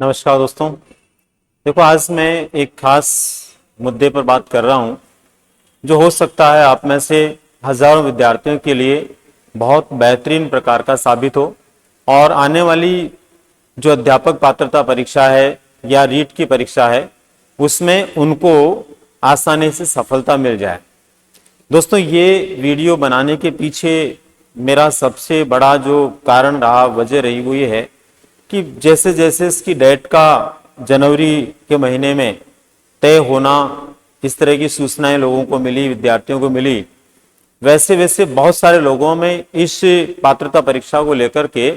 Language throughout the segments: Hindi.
नमस्कार दोस्तों। देखो, आज मैं एक खास मुद्दे पर बात कर रहा हूं जो हो सकता है आप में से हजारों विद्यार्थियों के लिए बहुत बेहतरीन प्रकार का साबित हो और आने वाली जो अध्यापक पात्रता परीक्षा है या रीट की परीक्षा है उसमें उनको आसानी से सफलता मिल जाए। दोस्तों, ये वीडियो बनाने के पीछे मेरा सबसे बड़ा जो कारण रहा, वजह रही, वो ये है कि जैसे जैसे इसकी डेट का जनवरी के महीने में तय होना, इस तरह की सूचनाएं लोगों को मिली, विद्यार्थियों को मिली, वैसे वैसे बहुत सारे लोगों में इस पात्रता परीक्षा को लेकर के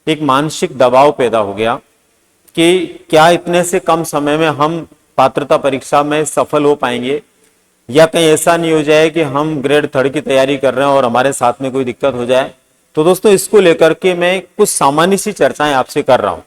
एक मानसिक दबाव पैदा हो गया कि क्या इतने से कम समय में हम पात्रता परीक्षा में सफल हो पाएंगे, या कहीं ऐसा नहीं हो जाए कि हम ग्रेड 3 की तैयारी कर रहे हैं और हमारे साथ में कोई दिक्कत हो जाए। तो दोस्तों, इसको लेकर के मैं कुछ सामान्य सी चर्चाएं आपसे कर रहा हूं।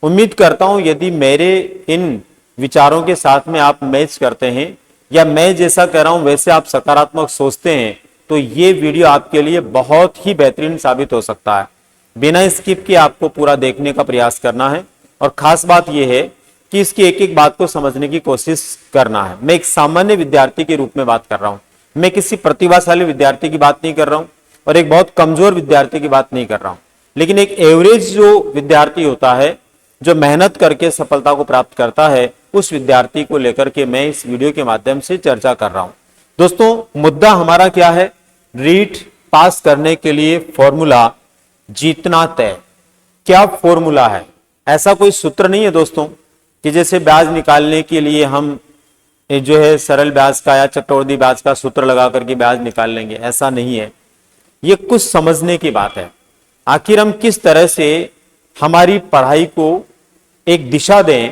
उम्मीद करता हूं यदि मेरे इन विचारों के साथ में आप मैच करते हैं या मैं जैसा कह रहा हूं वैसे आप सकारात्मक सोचते हैं तो ये वीडियो आपके लिए बहुत ही बेहतरीन साबित हो सकता है। बिना स्किप के आपको पूरा देखने का प्रयास करना है और खास बात यह है कि इसकी एक एक बात को समझने की कोशिश करना है। मैं एक सामान्य विद्यार्थी के रूप में बात कर रहा हूं, मैं किसी प्रतिभाशाली विद्यार्थी की बात नहीं कर रहा हूं और एक बहुत कमजोर विद्यार्थी की बात नहीं कर रहा हूं, लेकिन एक एवरेज जो विद्यार्थी होता है, जो मेहनत करके सफलता को प्राप्त करता है, उस विद्यार्थी को लेकर के मैं इस वीडियो के माध्यम से चर्चा कर रहा हूं। दोस्तों, मुद्दा हमारा क्या है? रीट पास करने के लिए फॉर्मूला जीतना तय। क्या फॉर्मूला है? ऐसा कोई सूत्र नहीं है दोस्तों कि जैसे ब्याज निकालने के लिए हम जो है सरल ब्याज का या चक्रवृद्धि ब्याज का सूत्र लगा करके ब्याज निकाल लेंगे, ऐसा नहीं है। ये कुछ समझने की बात है। आखिर हम किस तरह से हमारी पढ़ाई को एक दिशा दें,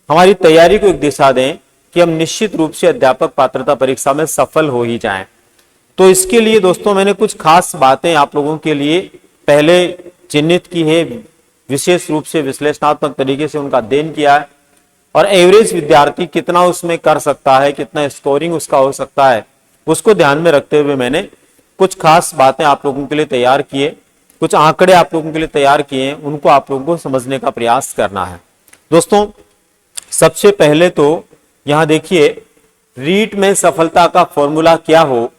हमारी तैयारी को एक दिशा दें कि हम निश्चित रूप से अध्यापक पात्रता परीक्षा में सफल हो ही जाएं। तो इसके लिए दोस्तों मैंने कुछ खास बातें आप लोगों के लिए पहले चिन्हित की है, विशेष रूप से विश्लेषणात्मक तरीके से उनका अध्ययन किया है और एवरेज विद्यार्थी कितना उसमें कर सकता है, कितना स्कोरिंग उसका हो सकता है, उसको ध्यान में रखते हुए मैंने कुछ खास बातें आप लोगों के लिए तैयार किए, कुछ आंकड़े आप लोगों के लिए तैयार किए, उनको आप लोगों को समझने का प्रयास करना है। दोस्तों, सबसे पहले तो यहां देखिए, रीट में सफलता का फॉर्मूला क्या हो,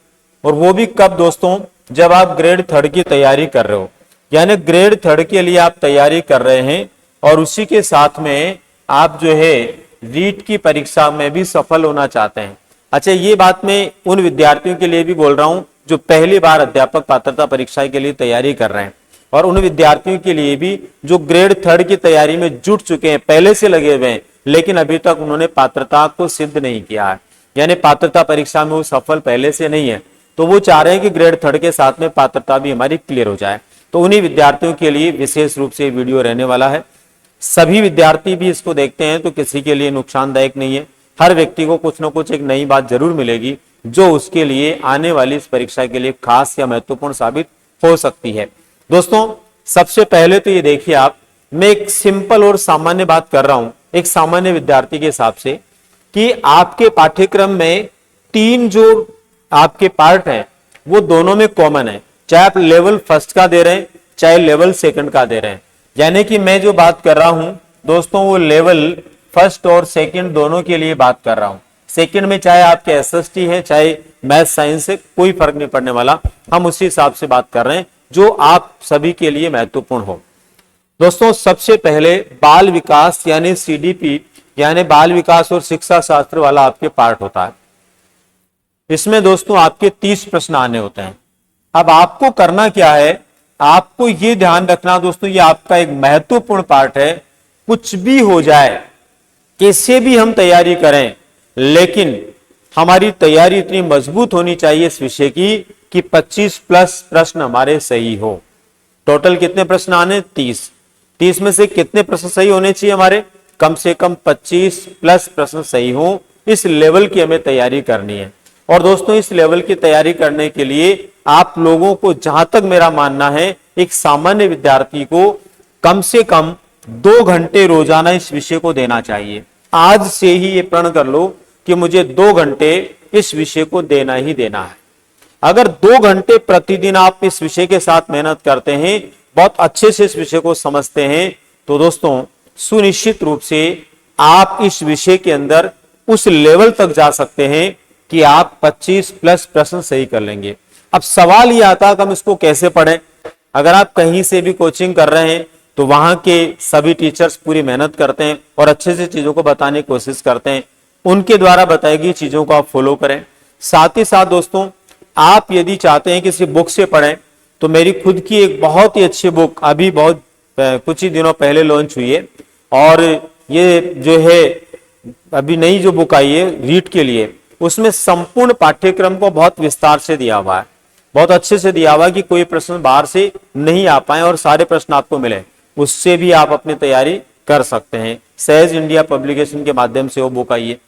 और वो भी कब दोस्तों? जब आप ग्रेड 3 की तैयारी कर रहे हो, यानी ग्रेड 3 के लिए आप तैयारी कर रहे हैं और उसी के साथ में आप जो है रीट की परीक्षा में भी सफल होना चाहते हैं। अच्छा, ये बात मैं उन विद्यार्थियों के लिए भी बोल रहा हूं जो पहली बार अध्यापक पात्रता परीक्षा के लिए तैयारी कर रहे हैं, और उन विद्यार्थियों के लिए भी जो ग्रेड 3 की तैयारी में जुट चुके हैं, पहले से लगे हुए हैं, लेकिन अभी तक उन्होंने पात्रता को सिद्ध नहीं किया है, यानी पात्रता परीक्षा में वो सफल पहले से नहीं है, तो वो चाह रहे हैं कि ग्रेड 3 के साथ में पात्रता भी हमारी क्लियर हो जाए। तो उन्हीं विद्यार्थियों के लिए विशेष रूप से वीडियो रहने वाला है। सभी विद्यार्थी भी इसको देखते हैं तो किसी के लिए नुकसानदायक नहीं है। हर व्यक्ति को कुछ ना कुछ एक नई बात जरूर मिलेगी जो उसके लिए आने वाली इस परीक्षा के लिए खास या महत्वपूर्ण साबित हो सकती है। दोस्तों, सबसे पहले तो ये देखिए आप, मैं एक सिंपल और सामान्य बात कर रहा हूं एक सामान्य विद्यार्थी के हिसाब से कि आपके पाठ्यक्रम में 3 जो आपके पार्ट हैं वो दोनों में कॉमन है, चाहे आप लेवल 1 का दे रहे हैं चाहे लेवल 2 का दे रहे हैं। यानी कि मैं जो बात कर रहा हूं दोस्तों वो लेवल 1 और 2 दोनों के लिए बात कर रहा हूं। सेकंड में चाहे आपके एसएसटी है चाहे मैथ साइंस है, कोई फर्क नहीं पड़ने वाला, हम उसी हिसाब से बात कर रहे हैं जो आप सभी के लिए महत्वपूर्ण हो। दोस्तों, सबसे पहले बाल विकास यानी सीडीपी यानी बाल विकास और शिक्षा शास्त्र वाला आपके पार्ट होता है। इसमें दोस्तों आपके 30 प्रश्न आने होते हैं। अब आपको करना क्या है, आपको यह ध्यान रखना दोस्तों, ये आपका एक महत्वपूर्ण पार्ट है। कुछ भी हो जाए, कैसे भी हम तैयारी करें, लेकिन हमारी तैयारी इतनी मजबूत होनी चाहिए इस विषय की कि 25+ प्रश्न हमारे सही हो। टोटल कितने प्रश्न आने? 30 में से कितने प्रश्न सही होने चाहिए हमारे? कम से कम 25+ प्रश्न सही हो। इस लेवल की हमें तैयारी करनी है। और दोस्तों, इस लेवल की तैयारी करने के लिए आप लोगों को, जहां तक मेरा मानना है, एक सामान्य विद्यार्थी को कम से कम 2 घंटे रोजाना इस विषय को देना चाहिए। आज से ही ये प्रण कर लो कि मुझे 2 घंटे इस विषय को देना ही देना है। अगर 2 घंटे प्रतिदिन आप इस विषय के साथ मेहनत करते हैं, बहुत अच्छे से इस विषय को समझते हैं, तो दोस्तों सुनिश्चित रूप से आप इस विषय के अंदर उस लेवल तक जा सकते हैं कि आप 25 प्लस प्रश्न सही कर लेंगे। अब सवाल ये आता है कि हम इसको कैसे पढ़ें। अगर आप कहीं से भी कोचिंग कर रहे हैं तो वहां के सभी टीचर्स पूरी मेहनत करते हैं और अच्छे से चीजों को बताने की कोशिश करते हैं। उनके द्वारा बताई गई चीजों को आप फॉलो करें। साथ ही साथ दोस्तों, आप यदि चाहते हैं किसी बुक से पढ़ें तो मेरी खुद की एक बहुत ही अच्छी बुक अभी बहुत कुछ ही दिनों पहले लॉन्च हुई है, और ये जो है अभी नई जो बुक आई है रीट के लिए, उसमें संपूर्ण पाठ्यक्रम को बहुत विस्तार से दिया हुआ है, बहुत अच्छे से दिया हुआ है कि कोई प्रश्न बाहर से नहीं आ पाए और सारे प्रश्न आपको मिले। उससे भी आप अपनी तैयारी कर सकते हैं। सहज इंडिया पब्लिकेशन के माध्यम से वो बुक आई है।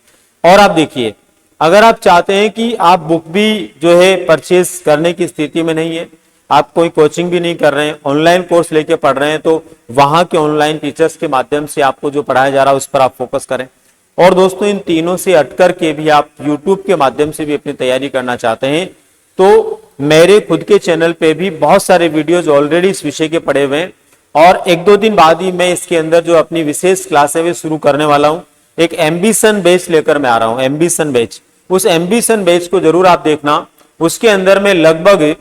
और आप देखिए, अगर आप चाहते हैं कि आप बुक भी जो है परचेज करने की स्थिति में नहीं है, आप कोई कोचिंग भी नहीं कर रहे हैं, ऑनलाइन कोर्स लेके पढ़ रहे हैं, तो वहां के ऑनलाइन टीचर्स के माध्यम से आपको जो पढ़ाया जा रहा है उस पर आप फोकस करें। और दोस्तों, इन तीनों से हट करके भी आप यूट्यूब के माध्यम से भी अपनी तैयारी करना चाहते हैं तो मेरे खुद के चैनल पे भी बहुत सारे वीडियोज ऑलरेडी इस विषय के पड़े हुए हैं, और एक दो दिन बाद ही मैं इसके अंदर जो अपनी विशेष क्लास है वे शुरू करने वाला हूं। एक एम्बिशन बैच लेकर मैं आ रहा हूं, एम्बिशन बैच। उस एम्बिशन बैच को जरूर आप देखना। उसके अंदर मैं लगभग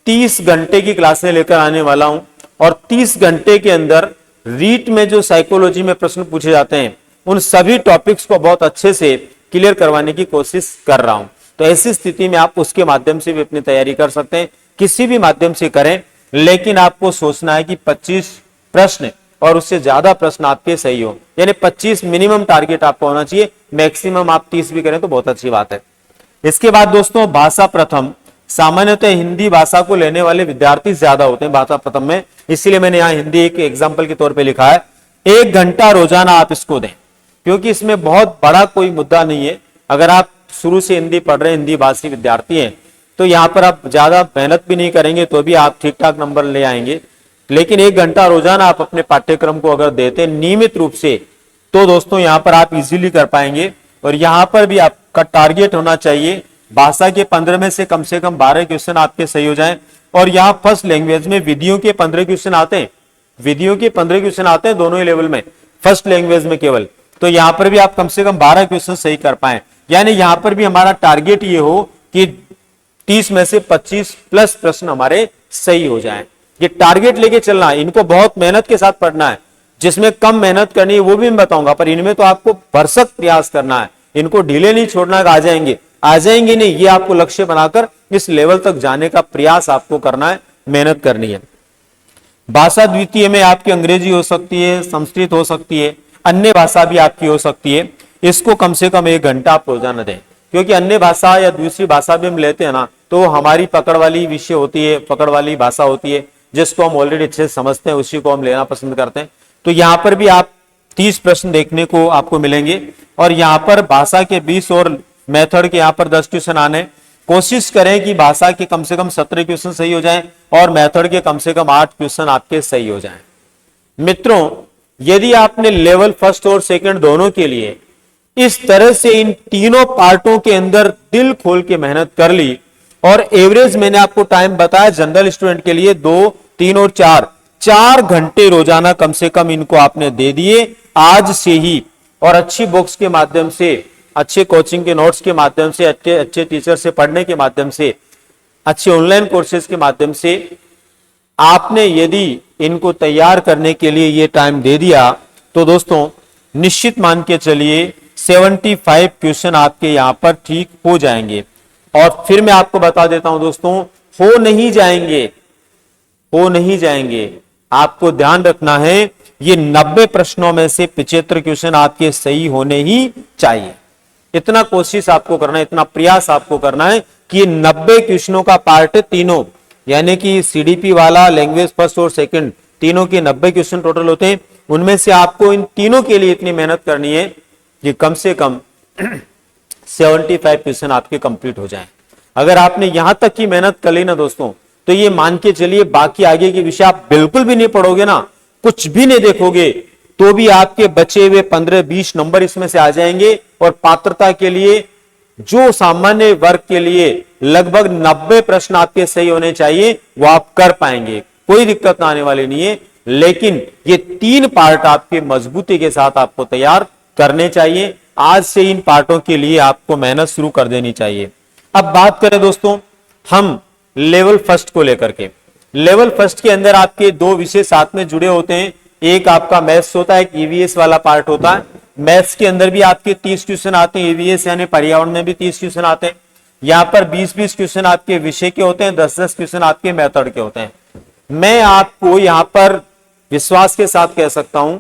30 घंटे की क्लासें लेकर आने वाला हूं, और 30 घंटे के अंदर रीट में जो साइकोलॉजी में प्रश्न पूछे जाते हैं उन सभी टॉपिक्स को बहुत अच्छे से क्लियर करवाने की कोशिश कर रहा हूं। तो ऐसी स्थिति में आप उसके माध्यम से भी अपनी तैयारी कर सकते हैं, किसी भी माध्यम से करें, लेकिन आपको सोचना है कि 25 प्रश्न और उससे ज्यादा प्रश्न आपके सही हो, यानी 25 मिनिमम टारगेट आपका होना चाहिए। मैक्सिमम आप 30 भी करें तो बहुत अच्छी बात है। इसके बाद दोस्तों, भाषा प्रथम। सामान्यतः हिंदी भाषा को लेने वाले विद्यार्थी ज्यादा होते हैं भाषा प्रथम में, इसलिए मैंने यहाँ हिंदी एक एग्जाम्पल के तौर पर लिखा है। 1 घंटा रोजाना आप इसको दें, क्योंकि इसमें बहुत बड़ा कोई मुद्दा नहीं है। अगर आप शुरू से हिंदी पढ़ रहे हैं, हिंदी भाषी विद्यार्थी हैं, तो यहाँ पर आप ज्यादा मेहनत भी नहीं करेंगे तो भी आप ठीक ठाक नंबर ले आएंगे। लेकिन 1 घंटा रोजाना आप अपने पाठ्यक्रम को अगर देते हैं नियमित रूप से, तो दोस्तों यहाँ पर आप इजीली कर पाएंगे। और यहाँ पर भी आपका टारगेट होना चाहिए भाषा के 15 में से कम 12 क्वेश्चन आपके सही हो जाएं। और यहाँ फर्स्ट लैंग्वेज में विधियों के 15 क्वेश्चन आते हैं, विधियों के 15 क्वेश्चन आते हैं दोनों ही लेवल में, फर्स्ट लैंग्वेज में केवल। तो यहाँ पर भी आप कम से कम 12 क्वेश्चन सही कर पाए, यानी यहाँ पर भी हमारा टारगेट ये हो कि 30 में से 25 प्लस प्रश्न हमारे सही हो जाएं। ये टारगेट लेके चलना है, इनको बहुत मेहनत के साथ पढ़ना है। जिसमें कम मेहनत करनी है वो भी मैं बताऊंगा, पर इनमें तो आपको भरसक प्रयास करना है। इनको ढीले नहीं छोड़ना है, आ जाएंगे नहीं, ये आपको लक्ष्य बनाकर इस लेवल तक जाने का प्रयास आपको करना है, मेहनत करनी है। भाषा द्वितीय में आपकी अंग्रेजी हो सकती है, संस्कृत हो सकती है, अन्य भाषा भी आपकी हो सकती है। इसको कम से कम 1 घंटा आप रोजाना दें, क्योंकि अन्य भाषा या दूसरी भाषा भी हम लेते हैं ना, तो हमारी पकड़ वाली विषय होती है, पकड़ वाली भाषा होती है, जिसको हम ऑलरेडी अच्छे से समझते हैं, उसी को हम लेना पसंद करते हैं। तो यहाँ पर भी आप 30 प्रश्न देखने को आपको मिलेंगे, और यहाँ पर भाषा के 20 और मेथड के यहाँ पर 10 क्वेश्चन आने। कोशिश करें कि भाषा के कम से कम 17 क्वेश्चन सही हो जाएं और मेथड के कम से कम 8 क्वेश्चन आपके सही हो जाएं। मित्रों, यदि आपने लेवल फर्स्ट और सेकंड दोनों के लिए इस तरह से इन तीनों पार्टों के अंदर दिल खोल के मेहनत कर ली, और एवरेज मैंने आपको टाइम बताया जनरल स्टूडेंट के लिए 2, 3 और 4 घंटे रोजाना कम से कम इनको आपने दे दिए आज से ही, और अच्छी बुक्स के माध्यम से, अच्छे कोचिंग के नोट्स के माध्यम से, अच्छे टीचर से पढ़ने के माध्यम से, अच्छे ऑनलाइन कोर्सेज के माध्यम से आपने यदि इनको तैयार करने के लिए ये टाइम दे दिया, तो दोस्तों निश्चित मान के चलिए 75 क्वेश्चन आपके यहां पर ठीक हो जाएंगे। और फिर मैं आपको बता देता हूं दोस्तों, हो नहीं जाएंगे। आपको ध्यान रखना है, ये 90 प्रश्नों में से 75 क्वेश्चन आपके सही होने ही चाहिए। इतना कोशिश आपको करना है, इतना प्रयास आपको करना है कि 90 क्वेश्चनों का पार्ट तीनों, यानी कि सीडीपी वाला, लैंग्वेज फर्स्ट और सेकंड, तीनों के 90 क्वेश्चन टोटल होते हैं। उनमें से आपको इन तीनों के लिए इतनी मेहनत करनी है कि कम से कम 75 क्वेश्चन आपके कंप्लीट हो जाएं। अगर आपने यहां तक की मेहनत कर ली ना दोस्तों, तो ये मान के चलिए बाकी आगे के विषय आप बिल्कुल भी नहीं पढ़ोगे ना, कुछ भी नहीं देखोगे, तो भी आपके बचे हुए 15-20 नंबर इसमें से आ जाएंगे। और पात्रता के लिए, जो सामान्य वर्ग के लिए लगभग 90 प्रश्न आपके सही होने चाहिए, वो आप कर पाएंगे, कोई दिक्कत ना आने वाली नहीं है। लेकिन ये 3 पार्ट आपके मजबूती के साथ आपको तैयार करने चाहिए। आज से इन पार्टों के लिए आपको मेहनत शुरू कर देनी चाहिए। अब बात करें दोस्तों हम लेवल फर्स्ट को लेकर के। लेवल फर्स्ट के अंदर आपके 2 विषय साथ में जुड़े होते हैं। एक आपका मैथ्स होता है, एक ईवीएस वाला पार्ट होता है। मैथ्स के अंदर भी आपके 30 क्वेश्चन आते हैं, ईवीएस यानी पर्यावरण में भी 30 क्वेश्चन आते हैं। यहाँ पर 20-20 क्वेश्चन आपके विषय के होते हैं, 10-10 क्वेश्चन आपके मेथड के होते हैं। मैं आपको यहाँ पर विश्वास के साथ कह सकता हूं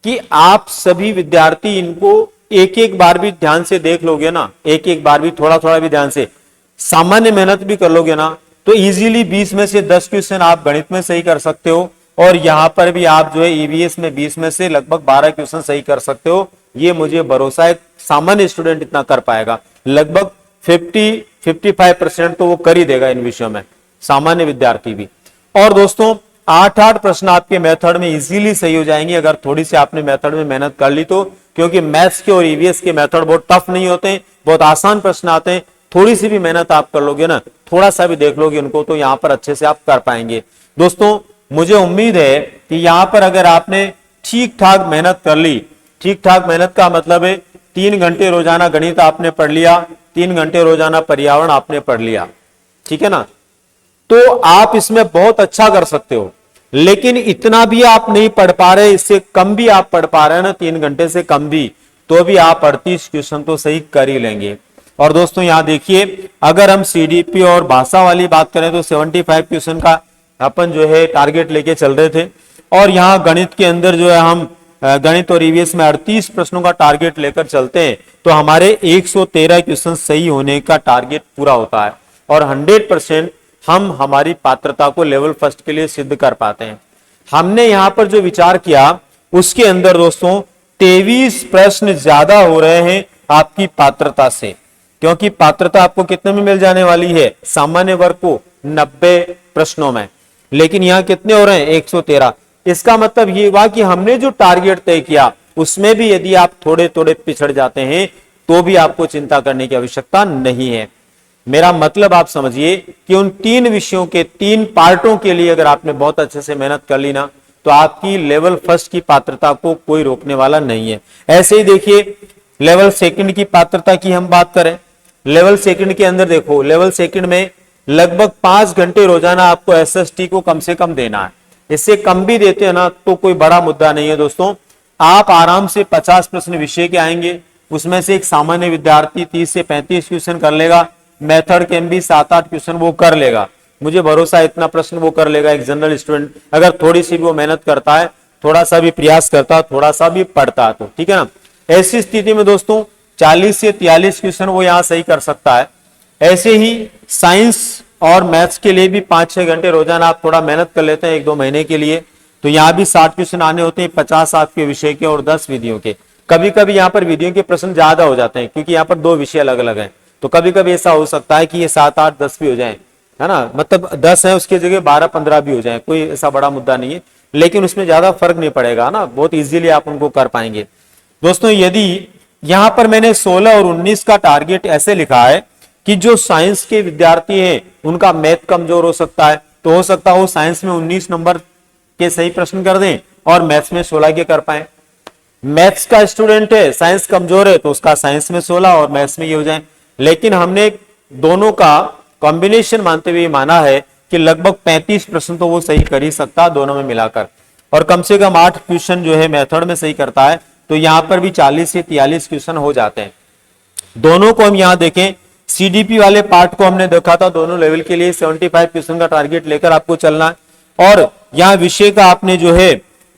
कि आप सभी विद्यार्थी इनको एक एक बार भी ध्यान से देख लोगे ना, एक एक बार भी थोड़ा थोड़ा भी ध्यान से सामान्य मेहनत भी कर लोगे ना, तो इजीली 20 में से 10 क्वेश्चन आप गणित में सही कर सकते हो। और यहां पर भी आप जो है ईवीएस में 20 में से लगभग 12 क्वेश्चन सही कर सकते हो। ये मुझे भरोसा है सामान्य स्टूडेंट इतना कर पाएगा, लगभग 50-55% तो वो कर ही देगा इन विषयों में, सामान्य विद्यार्थी भी। और दोस्तों 8-8 प्रश्न आपके मेथड में इजीली सही हो जाएंगे अगर थोड़ी सी आपने मेथड में मेहनत कर ली तो, क्योंकि मैथ्स के और ईवीएस के मेथड बहुत टफ नहीं होते, बहुत आसान प्रश्न आते हैं। थोड़ी सी भी मेहनत आप कर लोगे ना, थोड़ा सा भी देख लोगे उनको, तो यहां पर अच्छे से आप कर पाएंगे। दोस्तों मुझे उम्मीद है कि यहां पर अगर आपने ठीक ठाक मेहनत कर ली, ठीक ठाक मेहनत का मतलब है 3 घंटे रोजाना गणित आपने पढ़ लिया, 3 घंटे रोजाना पर्यावरण आपने पढ़ लिया, ठीक है ना, तो आप इसमें बहुत अच्छा कर सकते हो। लेकिन इतना भी आप नहीं पढ़ पा रहे, इससे कम भी आप पढ़ पा रहे हैं ना, 3 घंटे से कम भी, तो भी आप 38 क्वेश्चन तो सही कर ही लेंगे। और दोस्तों यहां देखिए, अगर हम सीडीपी और भाषा वाली बात करें तो 75 क्वेश्चन का अपन जो है टारगेट लेके चल रहे थे, और यहां गणित के अंदर जो है हम गणित और ईवीएस में 38 प्रश्नों का टारगेट लेकर चलते हैं, तो हमारे 113 क्वेश्चन सही होने का टारगेट पूरा होता है, और 100% हम हमारी पात्रता को लेवल फर्स्ट के लिए सिद्ध कर पाते हैं। हमने यहां पर जो विचार किया उसके अंदर दोस्तों 23 प्रश्न ज्यादा हो रहे हैं आपकी पात्रता से, क्योंकि पात्रता आपको कितने में मिल जाने वाली है, सामान्य वर्ग को 90 प्रश्नों में, लेकिन यहां कितने हो रहे हैं, 113। इसका मतलब ये हुआ कि हमने जो टारगेट तय किया उसमें भी यदि आप थोड़े थोड़े पिछड़ जाते हैं तो भी आपको चिंता करने की आवश्यकता नहीं है। मेरा मतलब आप समझिए कि उन 3 विषयों के 3 पार्टों के लिए अगर आपने बहुत अच्छे से मेहनत कर ली ना, तो आपकी लेवल फर्स्ट की पात्रता को कोई रोकने वाला नहीं है। ऐसे ही देखिए लेवल सेकंड की पात्रता की हम बात करें, लेवल सेकंड के अंदर देखो, लेवल सेकंड में लगभग 5 घंटे रोजाना आपको एसएसटी को कम से कम देना है। इससे कम भी देते हैं ना तो कोई बड़ा मुद्दा नहीं है दोस्तों, आप आराम से 50 प्रश्न विषय के आएंगे, उसमें से एक सामान्य विद्यार्थी 30 से 35 क्वेश्चन कर लेगा, मेथड के भी 7-8 क्वेश्चन वो कर लेगा, मुझे भरोसा है इतना प्रश्न वो कर लेगा। एक जनरल स्टूडेंट अगर थोड़ी सी भी वो मेहनत करता है, थोड़ा सा भी प्रयास करता है, थोड़ा सा भी पढ़ता है तो, ठीक है ना। ऐसी स्थिति में दोस्तों 40 से 43 क्वेश्चन वो यहां सही कर सकता है। ऐसे ही साइंस और मैथ्स के लिए भी 5-6 घंटे रोजाना आप थोड़ा मेहनत कर लेते हैं 1-2 महीने के लिए, तो यहां भी 60 क्वेश्चन आने होते हैं, 50 आपके विषय के और 10 विधियों के। कभी कभी यहाँ पर विधियों के प्रश्न ज्यादा हो जाते हैं क्योंकि यहाँ पर 2 विषय अलग अलग हैं, तो कभी कभी ऐसा हो सकता है कि ये 7-8-10 भी हो जाए, है ना, मतलब 10 है उसकी जगह 12-15 भी हो जाए, कोई ऐसा बड़ा मुद्दा नहीं है, लेकिन उसमें ज्यादा फर्क नहीं पड़ेगा ना, बहुत इजीली आप उनको कर पाएंगे। दोस्तों यदि यहां पर मैंने 16 और 19 का टारगेट ऐसे लिखा है कि जो साइंस के विद्यार्थी हैं उनका मैथ कमजोर हो सकता है, तो हो सकता है वो साइंस में 19 नंबर के सही प्रश्न कर दें और मैथ्स में 16 के कर पाए। मैथ्स का स्टूडेंट है, साइंस कमजोर है, तो उसका साइंस में 16 और मैथ्स में ये हो जाए। लेकिन हमने दोनों का कॉम्बिनेशन मानते हुए माना है कि लगभग 35 प्रश्न तो वो सही कर ही सकता दोनों में मिलाकर, और कम से कम 8 क्वेश्चन जो है मेथड में सही करता है, तो यहां पर भी 40 से 43 क्वेश्चन हो जाते हैं। दोनों को हम यहां देखें, सीडीपी वाले पार्ट को हमने देखा था, दोनों लेवल के लिए 75 क्वेश्चन का टारगेट लेकर आपको चलना है, और यहां विषय का आपने जो है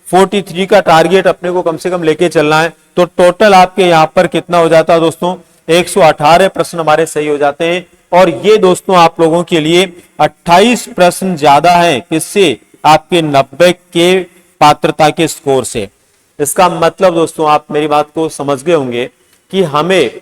43 का टारगेट अपने को कम से कम लेके चलना है। तो टोटल आपके यहां पर कितना हो जाता है दोस्तों, 118 प्रश्न हमारे सही हो जाते हैं, और ये दोस्तों आप लोगों के लिए 28 प्रश्न ज्यादा है किससे, आपके 90 के पात्रता के स्कोर से। इसका मतलब दोस्तों आप मेरी बात को समझ गए होंगे कि हमें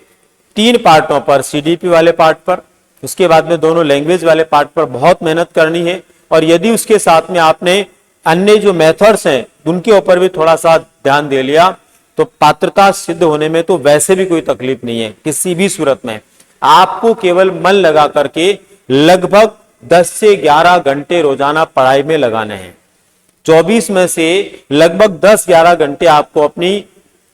3 पार्टों पर, सीडीपी वाले पार्ट पर, उसके बाद में दोनों लैंग्वेज वाले पार्ट पर बहुत मेहनत करनी है, और यदि उसके साथ में आपने अन्य जो मेथड्स हैं उनके ऊपर भी थोड़ा सा ध्यान दे लिया, तो पात्रता सिद्ध होने में तो वैसे भी कोई तकलीफ नहीं है किसी भी सूरत में। आपको केवल मन लगा करके लगभग 10 से 11 घंटे रोजाना पढ़ाई में लगाने हैं। 24 में से लगभग 10-11 घंटे आपको अपनी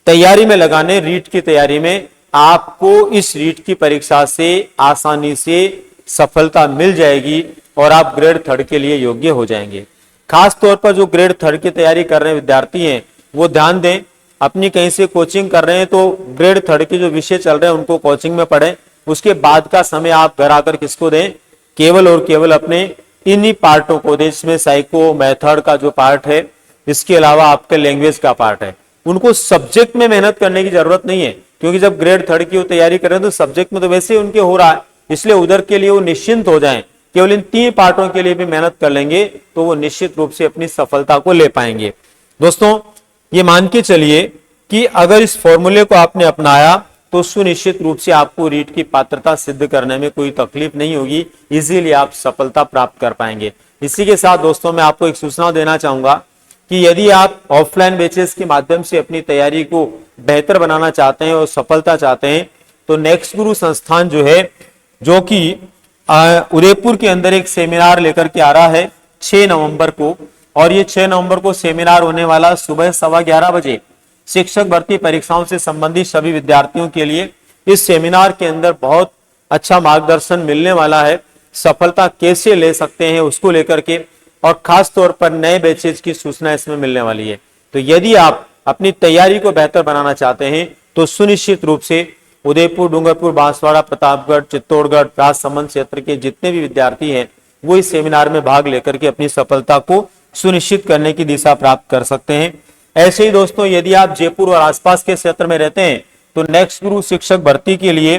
तैयारी में लगाने, रीट की तैयारी में। आपको इस रीट की परीक्षा से आसानी से सफलता मिल जाएगी और आप ग्रेड 3 के लिए योग्य हो जाएंगे। खास तौर पर जो ग्रेड 3 की तैयारी कर रहे हैं विद्यार्थी हैं, वो ध्यान दें, अपनी कहीं से कोचिंग कर रहे हैं तो ग्रेड 3 के जो विषय चल रहे हैं उनको कोचिंग में पढ़ें। उसके बाद का समय आप घर आकर किसको दें, केवल और केवल अपने इन्हीं पार्टों को दें, इसमें साइको मेथड का जो पार्ट है, इसके अलावा आपके लैंग्वेज का पार्ट है। उनको सब्जेक्ट में मेहनत करने की जरूरत नहीं है, क्योंकि जब ग्रेड 3 की वो तैयारी कर रहे हैं तो सब्जेक्ट में तो वैसे ही उनके हो रहा है, इसलिए उधर के लिए वो निश्चिंत हो जाएं। केवल इन 3 पार्टों के लिए भी मेहनत कर लेंगे तो वो निश्चित रूप से अपनी सफलता को ले पाएंगे। दोस्तों, ये मान के चलिए कि अगर इस फॉर्मूले को आपने अपनाया तो सुनिश्चित रूप से आपको रीट की पात्रता सिद्ध करने में कोई तकलीफ नहीं होगी, इजीली आप सफलता प्राप्त कर पाएंगे। इसी के साथ दोस्तों, मैं आपको एक सूचना देना चाहूंगा कि यदि आप ऑफलाइन बैचेस के माध्यम से अपनी तैयारी को बेहतर बनाना चाहते हैं और सफलता चाहते हैं, तो नेक्स्ट गुरु संस्थान जो है, जो कि उदयपुर के अंदर एक सेमिनार लेकर के आ रहा है 6 नवंबर को, और ये 6 नवंबर को सेमिनार होने वाला सुबह 11:15 बजे। शिक्षक भर्ती परीक्षाओं से संबंधित सभी विद्यार्थियों के लिए इस सेमिनार के अंदर बहुत अच्छा मार्गदर्शन मिलने वाला है। सफलता कैसे ले सकते हैं उसको लेकर के, और खास तौर पर नए बैचेज की सूचना इसमें मिलने वाली है। तो यदि आप अपनी तैयारी को बेहतर बनाना चाहते हैं तो सुनिश्चित रूप से उदयपुर, डूंगरपुर, बांसवाड़ा, प्रतापगढ़, चित्तौड़गढ़, राजसमंद क्षेत्र के जितने भी विद्यार्थी हैं वो इस सेमिनार में भाग लेकर के अपनी सफलता को सुनिश्चित करने की दिशा प्राप्त कर सकते हैं। ऐसे ही दोस्तों, यदि आप जयपुर और आसपास के क्षेत्र में रहते हैं तो नेक्स्ट गुरु शिक्षक भर्ती के लिए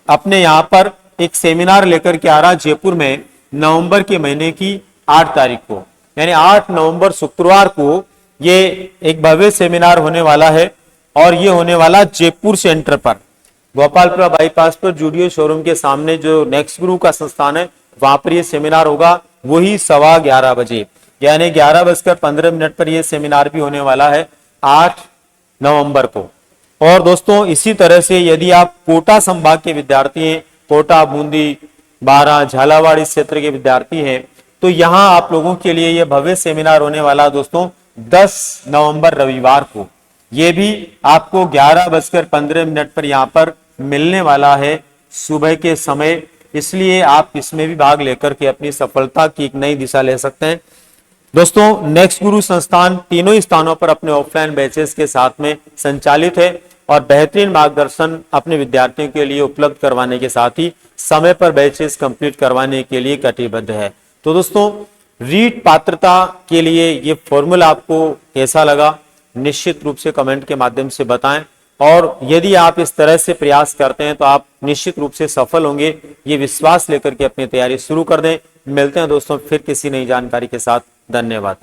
अपने यहाँ पर एक सेमिनार लेकर के आ रहा जयपुर में नवंबर के महीने की 8 तारीख को, यानी 8 नवंबर शुक्रवार को ये एक भव्य सेमिनार होने वाला है। और ये होने वाला जयपुर सेंटर पर, गोपालपुरा बाईपास पर जूडियो शोरूम के सामने जो नेक्स्ट गुरु का संस्थान है, वहां पर ये सेमिनार होगा, वही 11:15 बजे, यानी 11:15 पर यह सेमिनार भी होने वाला है 8 नवंबर को। और दोस्तों, इसी तरह से यदि आप कोटा संभाग के विद्यार्थी हैं, कोटा, बूंदी, बारां, झालावाड़ इस क्षेत्र के विद्यार्थी हैं, तो यहां आप लोगों के लिए यह भव्य सेमिनार होने वाला दोस्तों 10 नवंबर रविवार को। यह भी आपको 11:15 पर यहां पर मिलने वाला है सुबह के समय, इसलिए आप इसमें भी भाग लेकर के अपनी सफलता की एक नई दिशा ले सकते हैं। दोस्तों, नेक्स्ट गुरु संस्थान तीनों ही स्थानों पर अपने ऑफलाइन बैचेस के साथ में संचालित है और बेहतरीन मार्गदर्शन अपने विद्यार्थियों के लिए उपलब्ध करवाने के साथ ही समय पर बैचेस कंप्लीट करवाने के लिए कटिबद्ध है। तो दोस्तों, रीट पात्रता के लिए ये फॉर्मूला आपको कैसा लगा, निश्चित रूप से कमेंट के माध्यम से बताएं। और यदि आप इस तरह से प्रयास करते हैं तो आप निश्चित रूप से सफल होंगे, ये विश्वास लेकर के अपनी तैयारी शुरू कर दें। मिलते हैं दोस्तों फिर किसी नई जानकारी के साथ। धन्यवाद।